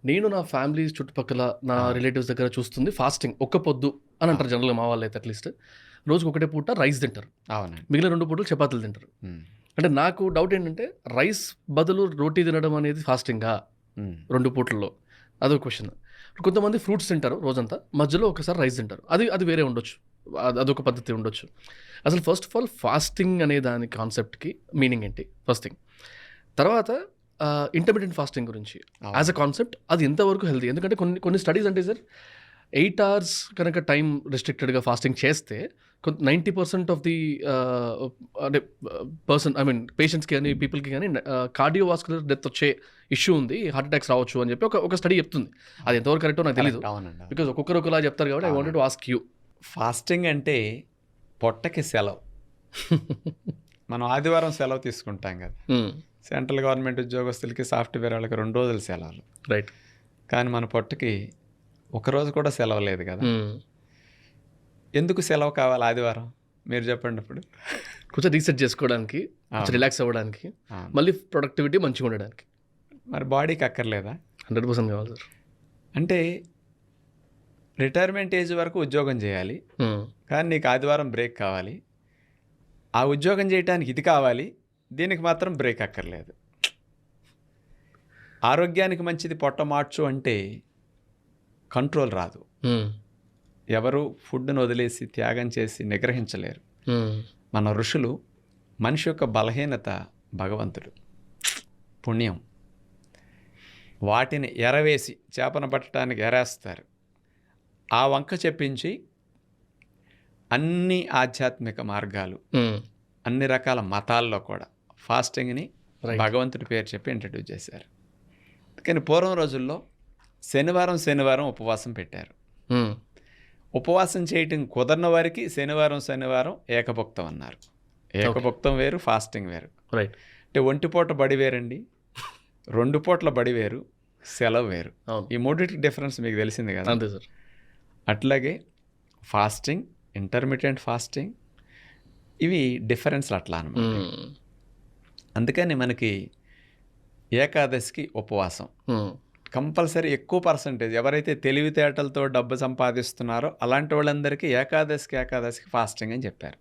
నేను నా ఫ్యామిలీ చుట్టుపక్కల నా రిలేటివ్స్ దగ్గర చూస్తుంది ఫాస్టింగ్ ఒక్క పొద్దు అని అంటారు జనరల్గా మా వాళ్ళు అయితే అట్లీస్ట్ రోజుకి ఒకటే పూట రైస్ తింటారు, అవునండి. మిగిలిన 2 పూటలు చపాతీలు తింటారు. అంటే నాకు డౌట్ ఏంటంటే రైస్ బదులు రోటీ తినడం అనేది ఫాస్టింగా 2 పూటల్లో? అదొక క్వశ్చన్. కొంతమంది ఫ్రూట్స్ తింటారు రోజంతా, మధ్యలో ఒకసారి రైస్ తింటారు, అది వేరే ఉండొచ్చు, అదొక పద్ధతి ఉండొచ్చు. అసలు ఫస్ట్ ఆఫ్ ఆల్ ఫాస్టింగ్ అనే దాని కాన్సెప్ట్కి మీనింగ్ ఏంటి ఫస్ట్ థింగ్. తర్వాత ఇంటర్మీడియట్ ఫాస్టింగ్ గురించి యాజ్ అ కాన్సెప్ట్ అది ఎంతవరకు హెల్తీ? ఎందుకంటే కొన్ని స్టడీస్ అంటే సార్ 8 hours కనుక టైం రిస్ట్రిక్టెడ్గా ఫాస్టింగ్ చేస్తే 90% ఆఫ్ ది అంటే పేషెంట్స్కి కానీ పీపుల్కి కానీ కార్డియోవాస్కులర్ డెత్ వచ్చే ఇష్యూ ఉంది, హార్ట్ అటాక్స్ రావచ్చు అని చెప్పి ఒక స్టడీ చెప్తుంది. అది ఎంతవరకు కరెక్టో నాకు తెలియదు, బికాజ్ ఒక్కొక్కరు ఒకలా చెప్తారు కాబట్టి I wanted to ask you. Fasting అంటే పొట్టకి సెలవు. మనం ఆదివారం సెలవు తీసుకుంటాం కదా, సెంట్రల్ గవర్నమెంట్ ఉద్యోగస్తులకి సాఫ్ట్వేర్ వాళ్ళకి 2 రోజులు సెలవులు, రైట్. కానీ మన పొట్టకి ఒకరోజు కూడా సెలవు లేదు కదా. ఎందుకు సెలవు కావాలి ఆదివారం మీరు చెప్పండి. ఇప్పుడు కొంచెం రీసెట్ చేసుకోవడానికి, కొంచెం రిలాక్స్ అవ్వడానికి, మళ్ళీ ప్రొడక్టివిటీ మంచిగా ఉండడానికి. మరి బాడీకి అక్కర్లేదా? 100% కావాలి సార్. అంటే రిటైర్మెంట్ ఏజ్ వరకు ఉద్యోగం చేయాలి, కానీ నీకు ఆదివారం బ్రేక్ కావాలి. ఆ ఉద్యోగం చేయడానికి ఇది కావాలి, దీనికి మాత్రం బ్రేక్ అక్కర్లేదు. ఆరోగ్యానికి మంచిది పొట్ట మార్చు అంటే కంట్రోల్ రాదు. ఎవరు ఫుడ్ను వదిలేసి త్యాగం చేసి నిగ్రహించలేరు. మన ఋషులు మనిషి యొక్క బలహీనత భగవంతుడు, పుణ్యం, వాటిని ఎరవేసి చేపను పట్టడానికి ఎరేస్తారు. ఆ వంక చెప్పించి అన్ని ఆధ్యాత్మిక మార్గాలు, అన్ని రకాల మతాల్లో కూడా ఫాస్టింగ్ని భగవంతుడి పేరు చెప్పి ఇంట్రడ్యూస్ చేశారు. కానీ పూర్వం రోజుల్లో శనివారం ఉపవాసం పెట్టారు. ఉపవాసం చేయటం కుదరన వారికి శనివారం ఏకభుక్తం అన్నారు. ఏకభుక్తం వేరు, ఫాస్టింగ్ వేరు. రైట్. అంటే 1 పూట బడి వేరండి, 2 పూట్ల బడి వేరు, సెలవు వేరు. ఈ మూడింటికి డిఫరెన్స్ మీకు తెలిసింది కదా. అంతే సార్. అట్లాగే ఫాస్టింగ్, ఇంటర్మీడియట్ ఫాస్టింగ్, ఇవి డిఫరెన్స్లు అట్లా అన్నమాట. అందుకని మనకి ఏకాదశికి ఉపవాసం కంపల్సరీ. ఎక్కువ పర్సంటేజ్ ఎవరైతే తెలివితేటలతో డబ్బు సంపాదిస్తున్నారో అలాంటి వాళ్ళందరికీ ఏకాదశికి ఫాస్టింగ్ అని చెప్పారు.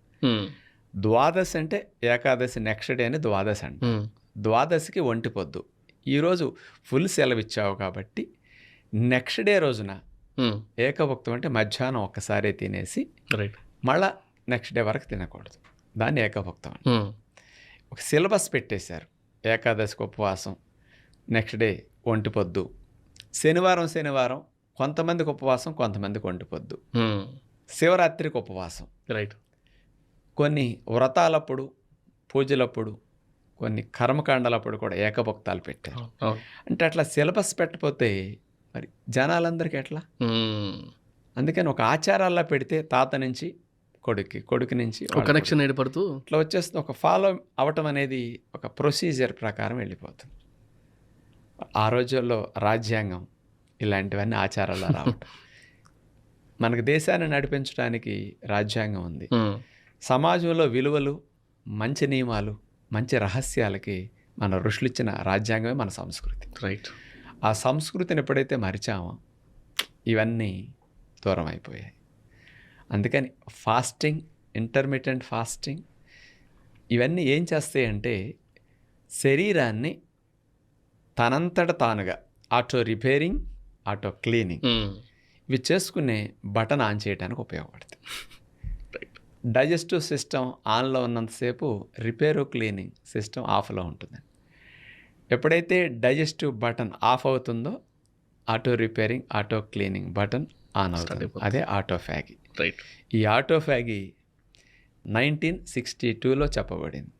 ద్వాదశి అంటే ఏకాదశి నెక్స్ట్ డే అని ద్వాదశి అంట. ద్వాదశికి 1 పొద్దు. ఈరోజు ఫుల్ సెలవు ఇచ్చావు కాబట్టి నెక్స్ట్ డే రోజున ఏకభుక్తం అంటే మధ్యాహ్నం ఒక్కసారి తినేసి మళ్ళా నెక్స్ట్ డే వరకు తినకూడదు, దాన్ని ఏకభుక్తం అని. ఒక సిలబస్ పెట్టేశారు. ఏకాదశికి ఉపవాసం, నెక్స్ట్ డే 1 పొద్దు, శనివారం కొంతమందికి ఉపవాసం, కొంతమందికి 1 పొద్దు, శివరాత్రికి ఉపవాసం. రైట్. కొన్ని వ్రతాలప్పుడు, పూజలప్పుడు, కొన్ని కర్మకాండాలప్పుడు కూడా ఏకభుక్తాలు పెట్టారు. అంటే అట్లా సిలబస్ పెట్టకపోతే మరి జనాలందరికీ ఎట్లా? అందుకని ఒక ఆచారాల్లో పెడితే తాత నుంచి కొడుకు నుంచి కనెక్షన్ ఏర్పడుతూ ఇట్లా వచ్చేస్తుంది. ఒక ఫాలో అవటం అనేది ఒక ప్రొసీజర్ ప్రకారం వెళ్ళిపోతుంది. ఆ రోజుల్లో రాజ్యాంగం ఇలాంటివన్నీ ఆచారాల్లో రావటం. మనకు దేశాన్ని నడిపించడానికి రాజ్యాంగం ఉంది. సమాజంలో విలువలు, మంచి నియమాలు, మంచి రహస్యాలకి మన ఋషులు ఇచ్చిన రాజ్యాంగమే మన సంస్కృతి. రైట్. ఆ సంస్కృతిని ఎప్పుడైతే మరిచామో ఇవన్నీ దూరం అయిపోయాయి. అందుకని ఫాస్టింగ్, ఇంటర్మీడియట్ ఫాస్టింగ్ ఇవన్నీ ఏం చేస్తాయంటే శరీరాన్ని తనంతట తానుగా ఆటో రిపేరింగ్, ఆటో క్లీనింగ్ ఇవి చేసుకునే బటన్ ఆన్ చేయడానికి ఉపయోగపడుతుంది. డైజెస్టివ్ సిస్టమ్ ఆన్లో ఉన్నంతసేపు రిపేరు, క్లీనింగ్ సిస్టమ్ ఆఫ్లో ఉంటుంది. ఎప్పుడైతే డైజెస్టివ్ బటన్ ఆఫ్ అవుతుందో auto repairing, auto cleaning button on అవుతుంది. అదే ఆటోఫాగి. రైట్. ఈ ఆటోఫాగి 1962లో చెప్పబడింది.